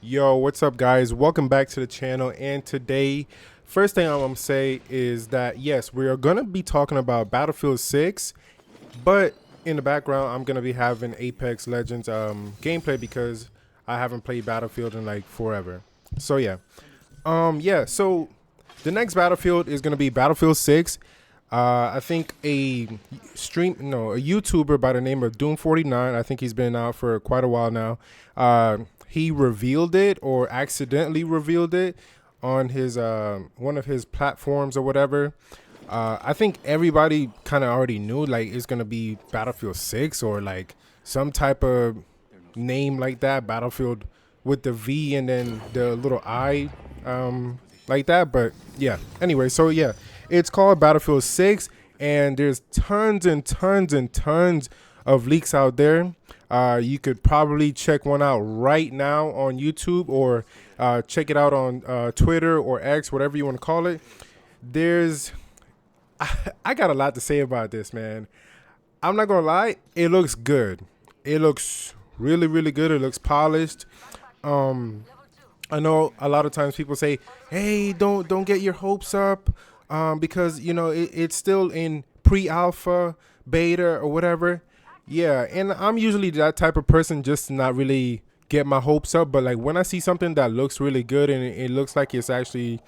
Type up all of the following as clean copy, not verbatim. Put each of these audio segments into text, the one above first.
Yo, what's up, guys? Welcome back to the channel. And today, first thing I'm gonna say is that yes, we are gonna be talking about Battlefield 6, but in the background, I'm gonna be having Apex Legends gameplay because I haven't played Battlefield in like forever. So so the next Battlefield is gonna be Battlefield 6. I think a YouTuber by the name of Doom49. I think he's been out for quite a while now. He revealed it or accidentally revealed it on his one of his platforms or whatever. I think everybody kind of already knew like it's gonna be Battlefield 6 or like some type of name like that, Battlefield with the V and then the little I, like that. But yeah, anyway, so yeah, it's called Battlefield 6, and there's tons and tons and tons of leaks out there. You could probably check one out right now on YouTube or check it out on Twitter or X, whatever you want to call it. There's, I got a lot to say about this, man. I'm not gonna lie, it looks good. It looks really, really good. It looks polished. I know a lot of times people say, "Hey, don't get your hopes up," because you know it's still in pre-alpha, beta, or whatever. Yeah, and I'm usually that type of person, just to not really get my hopes up. But like when I see something that looks really good and it looks like it's actually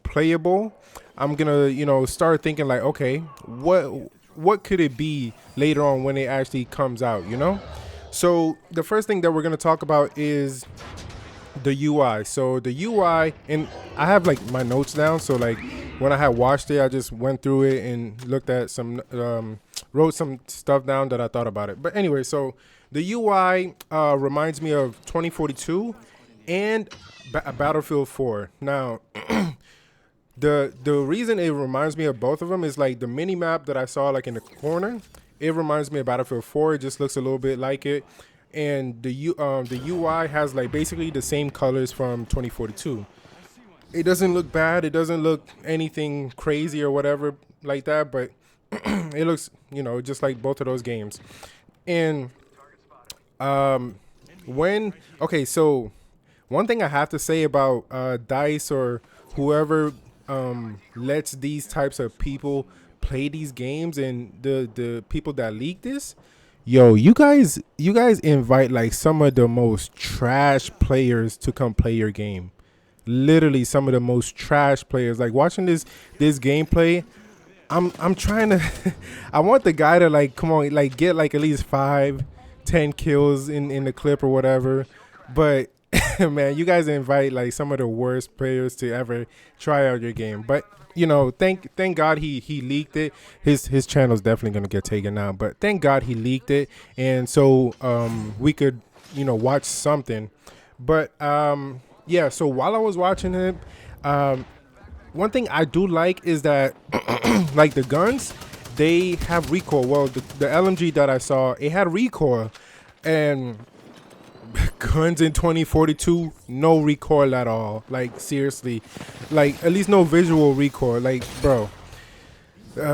playable, I'm gonna start thinking like, okay, what could it be later on when it actually comes out? So the first thing that we're gonna talk about is the UI. So the UI, and I have like my notes down. So like when I had watched it, I just went through it and looked at some, wrote some stuff down that I thought about it. But anyway, so the UI reminds me of 2042 and Battlefield 4. Now, the reason it reminds me of both of them is like the mini map that I saw like in the corner. It reminds me of Battlefield 4. It just looks a little bit like it, and the UI has like basically the same colors from 2042. It doesn't look bad. It doesn't look anything crazy or whatever like that, but it looks just like both of those games. And when okay, so one thing I have to say about Dice or whoever lets these types of people play these games and the people that leak this, yo, you guys invite like some of the most trash players to come play your game. Literally some of the most trash players. Like watching this gameplay, I'm trying to I want the guy to like come on, like get like at least 5, 10 kills in the clip or whatever. But man, you guys invite like some of the worst players to ever try out your game. But thank God he leaked it. His channel's definitely gonna get taken out. But thank God he leaked it, and so we could watch something. But yeah. So while I was watching it, um, one thing I do like is that like the guns, they have recoil. Well, the LMG that I saw, it had recoil, and guns in 2042, no recoil at all. Like seriously, like at least no visual recoil. Like bro,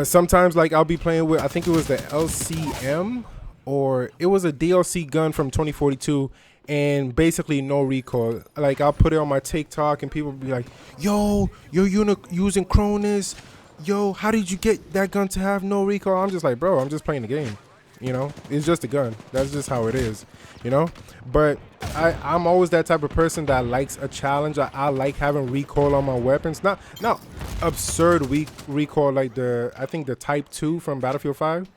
sometimes like I'll be playing with, I think it was the LCM or it was a DLC gun from 2042, and basically no recoil. Like I'll put it on my TikTok and people will be like, "Yo, you're using Cronus. Yo, how did you get that gun to have no recoil?" I'm just like, bro, I'm just playing the game. It's just a gun. That's just how it is. But I'm always that type of person that likes a challenge. I like having recoil on my weapons. Not absurd recoil like I think the Type 2 from Battlefield 5.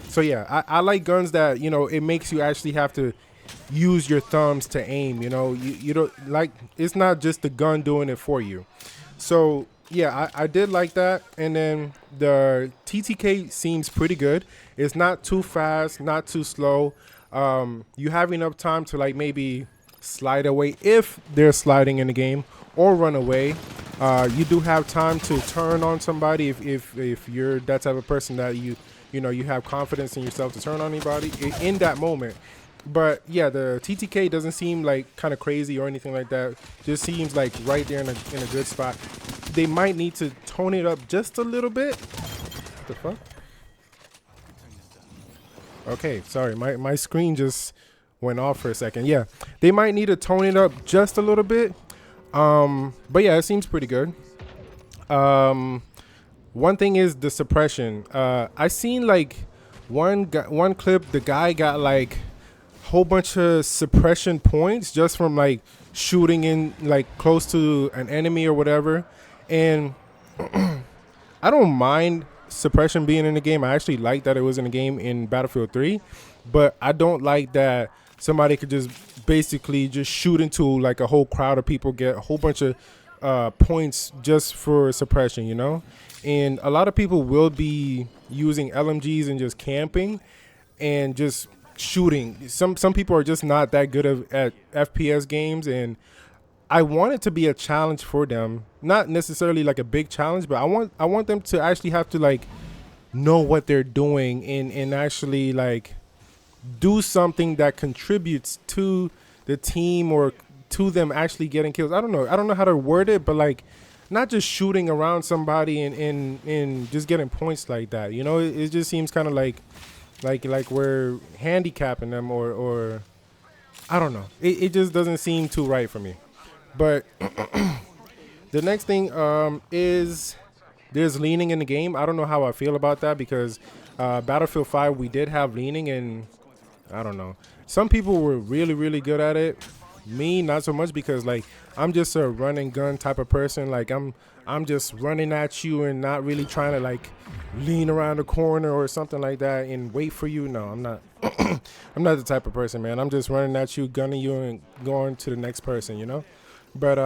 So yeah, I like guns that it makes you actually have to use your thumbs to aim. You don't like, it's not just the gun doing it for you. So yeah, I did like that. And then the TTK seems pretty good. It's not too fast, not too slow. You have enough time to like maybe slide away if they're sliding in the game, or run away. You do have time to turn on somebody if you're that type of person that you have confidence in yourself to turn on anybody in that moment. But yeah, the TTK doesn't seem like kind of crazy or anything like that. Just seems like right there in a good spot. They might need to tone it up just a little bit. What the fuck? Okay, sorry, my screen just went off for a second. Yeah, they might need to tone it up just a little bit. But yeah, it seems pretty good. Um, One thing is the suppression. I seen like one clip. The guy got like whole bunch of suppression points just from like shooting in like close to an enemy or whatever. And I don't mind suppression being in the game. I actually like that it was in the game in Battlefield 3, but I don't like that somebody could just basically just shoot into like a whole crowd of people, get a whole bunch of points just for suppression, you know? And a lot of people will be using LMGs and just camping and just shooting. Some people are just not that good at FPS games, and I want it to be a challenge for them. Not necessarily like a big challenge, but I want them to actually have to like know what they're doing and actually like do something that contributes to the team or to them actually getting kills. I don't know. I don't know how to word it, but like not just shooting around somebody and just getting points like that. You know, it just seems kind of like we're handicapping them or I don't know. It just doesn't seem too right for me. But the next thing is there's leaning in the game. I don't know how I feel about that because Battlefield 5 we did have leaning, and I don't know. Some people were really really good at it. Me not so much because like I'm just a run and gun type of person. Like I'm just running at you and not really trying to like lean around the corner or something like that and wait for you. No, I'm not. I'm not the type of person, man. I'm just running at you, gunning you, and going to the next person, you know. But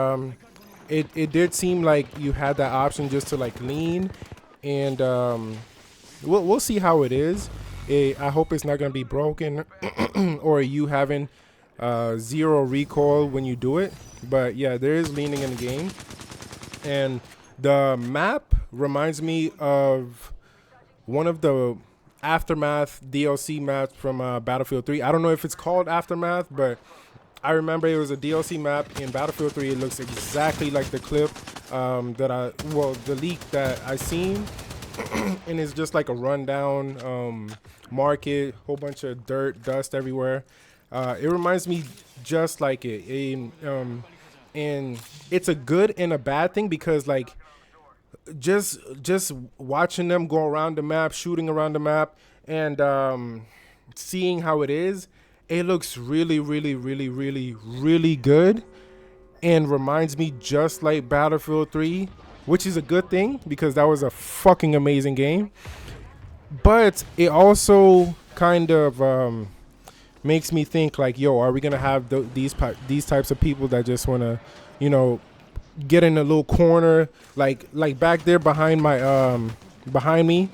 it did seem like you had that option just to like lean, and we'll see how it is. I hope it's not gonna be broken or you having zero recoil when you do it. But yeah, there is leaning in the game, and the map reminds me of one of the Aftermath DLC maps from Battlefield 3. I don't know if it's called Aftermath, but I remember it was a DLC map in Battlefield 3. It looks exactly like the clip the leak that I seen, and it's just like a rundown market, whole bunch of dirt, dust everywhere. It reminds me just like it, and it's a good and a bad thing because like just watching them go around the map, shooting around the map, and seeing how it is, it looks really, really, really, really, really good, and reminds me just like Battlefield 3, which is a good thing because that was a fucking amazing game. But it also kind of makes me think like, yo, are we gonna have these types of people that just wanna, you know, get in a little corner, like back there behind me,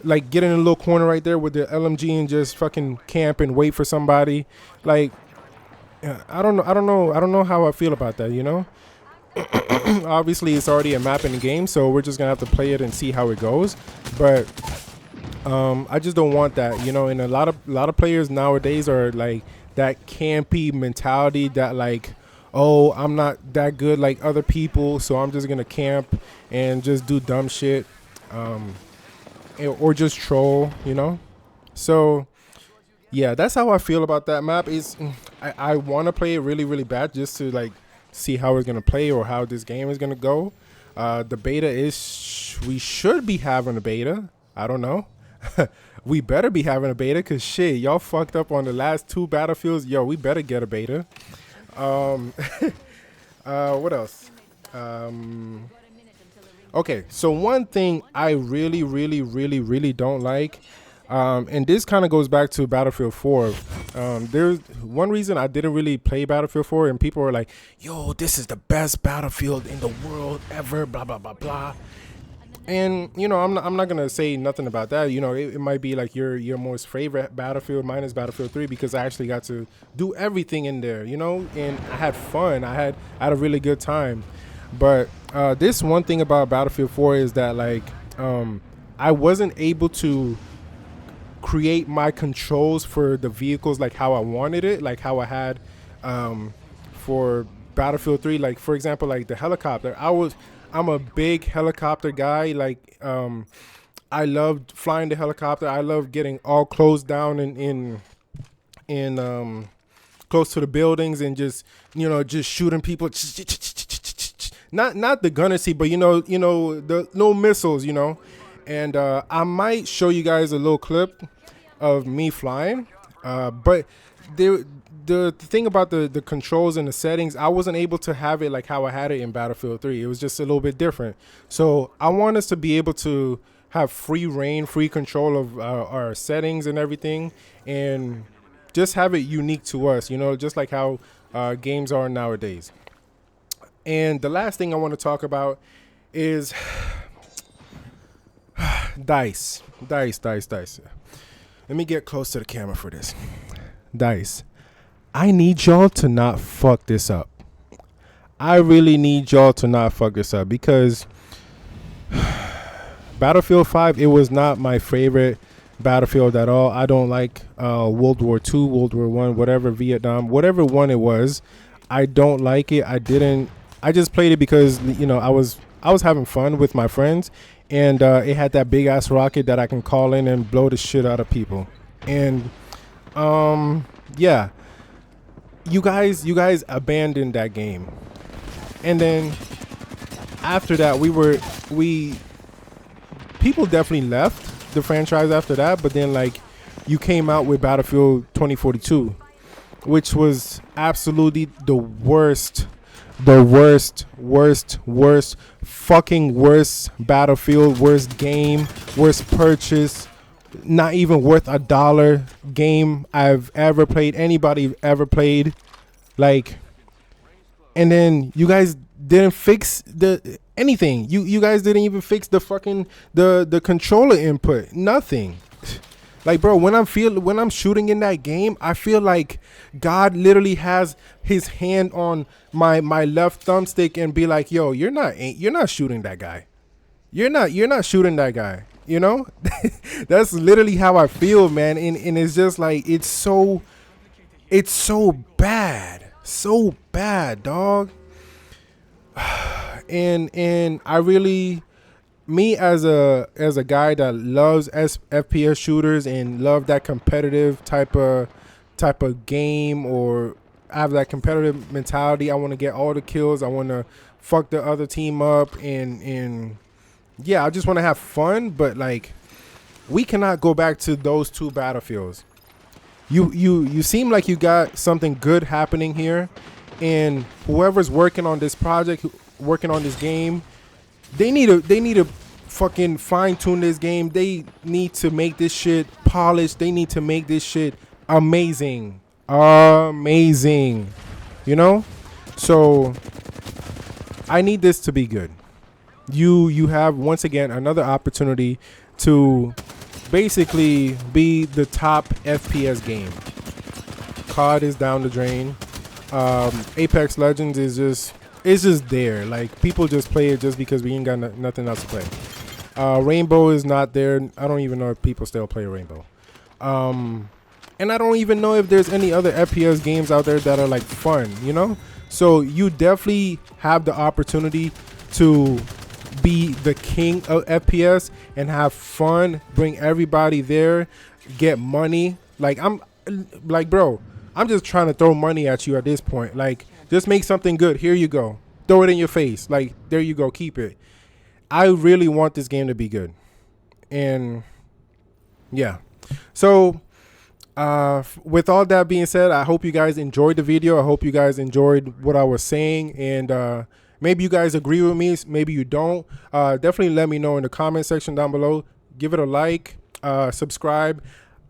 like get in a little corner right there with the LMG and just fucking camp and wait for somebody. Like, I don't know how I feel about that, you know. Obviously it's already a map in the game, so we're just gonna have to play it and see how it goes. But I just don't want that, you know. And a lot of players nowadays are like that campy mentality that like, oh, I'm not that good like other people, so I'm just gonna camp and just do dumb shit, or just troll, you know. So yeah, that's how I feel about that map. Is I want to play it really really bad just to like see how it's gonna play or how this game is gonna go. The beta is we should be having a beta. I don't know. We better be having a beta because shit, y'all fucked up on the last two Battlefields. Yo, we better get a beta. What else? Okay, so one thing I really, really, really, really don't like, and this kind of goes back to Battlefield 4. There's one reason I didn't really play Battlefield 4, and people were like, yo, this is the best Battlefield in the world ever, blah, blah, blah, blah. And you know, I'm not gonna say nothing about that. You know, it might be like your most favorite Battlefield. Mine is Battlefield 3 because I actually got to do everything in there. You know, and I had fun. I had a really good time. But this one thing about Battlefield 4 is that like I wasn't able to create my controls for the vehicles like how I wanted it, like how I had for Battlefield 3. Like for example, like the helicopter. I'm a big helicopter guy. Like, I loved flying the helicopter. I love getting all closed down in close to the buildings and just, just shooting people. Not the gunner seat, but the little missiles, And I might show you guys a little clip of me flying. But the thing about the controls and the settings, I wasn't able to have it like how I had it in Battlefield 3. It was just a little bit different. So I want us to be able to have free reign, free control of our settings and everything, and just have it unique to us, just like how games are nowadays. And the last thing I want to talk about is DICE. Let me get close to the camera for this. DICE. I need y'all to not fuck this up. I really need y'all to not fuck this up, because Battlefield 5, it was not my favorite Battlefield at all. I don't like World War II, World War I, whatever, Vietnam, whatever one it was. I don't like it. I just played it because, I was having fun with my friends, and it had that big ass rocket that I can call in and blow the shit out of people. And yeah, you guys abandoned that game. And then after that, people definitely left the franchise after that, but then like you came out with Battlefield 2042, which was absolutely the worst fucking worst Battlefield, worst game, worst purchase, not even worth $1 game I've ever played, anybody ever played. Like, and then you guys didn't fix anything. You guys didn't even fix the fucking the controller input. Nothing. Like, bro, when I'm shooting in that game, I feel like God literally has his hand on my left thumbstick and be like, yo, you're not shooting that guy. You're not shooting that guy. That's literally how I feel, man. And it's just like, it's so bad. So bad, dog. And I really, me as a guy that loves FPS shooters and love that competitive type of game, or have that competitive mentality, I want to get all the kills, I want to fuck the other team up, and yeah, I just want to have fun. But like, we cannot go back to those two Battlefields. You seem like you got something good happening here, and whoever's working on this project, working on this game, they need to fucking fine tune this game. They need to make this shit polished. They need to make this shit amazing. So I need this to be good. You have once again another opportunity to basically be the top FPS game. COD is down the drain. Apex Legends is just there. Like, people just play it just because we ain't got nothing else to play. Rainbow is not there. I don't even know if people still play Rainbow. And I don't even know if there's any other FPS games out there that are like fun, So you definitely have the opportunity to be the king of FPS and have fun, bring everybody there, get money. Like, bro, I'm just trying to throw money at you at this point. Like, just make something good. Here you go. Throw it in your face. Like, there you go. Keep it. I really want this game to be good. And yeah. So with all that being said, I hope you guys enjoyed the video. I hope you guys enjoyed what I was saying. And maybe you guys agree with me. Maybe you don't. Definitely let me know in the comment section down below. Give it a like. Subscribe.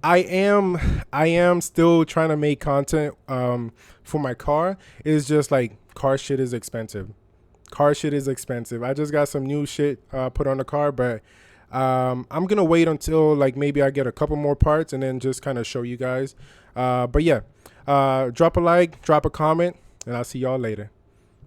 I am still trying to make content for my car. It's just like, car shit is expensive. I just got some new shit put on the car, but I'm gonna wait until like maybe I get a couple more parts and then just kind of show you guys. But yeah, drop a like, drop a comment, and I'll see y'all later.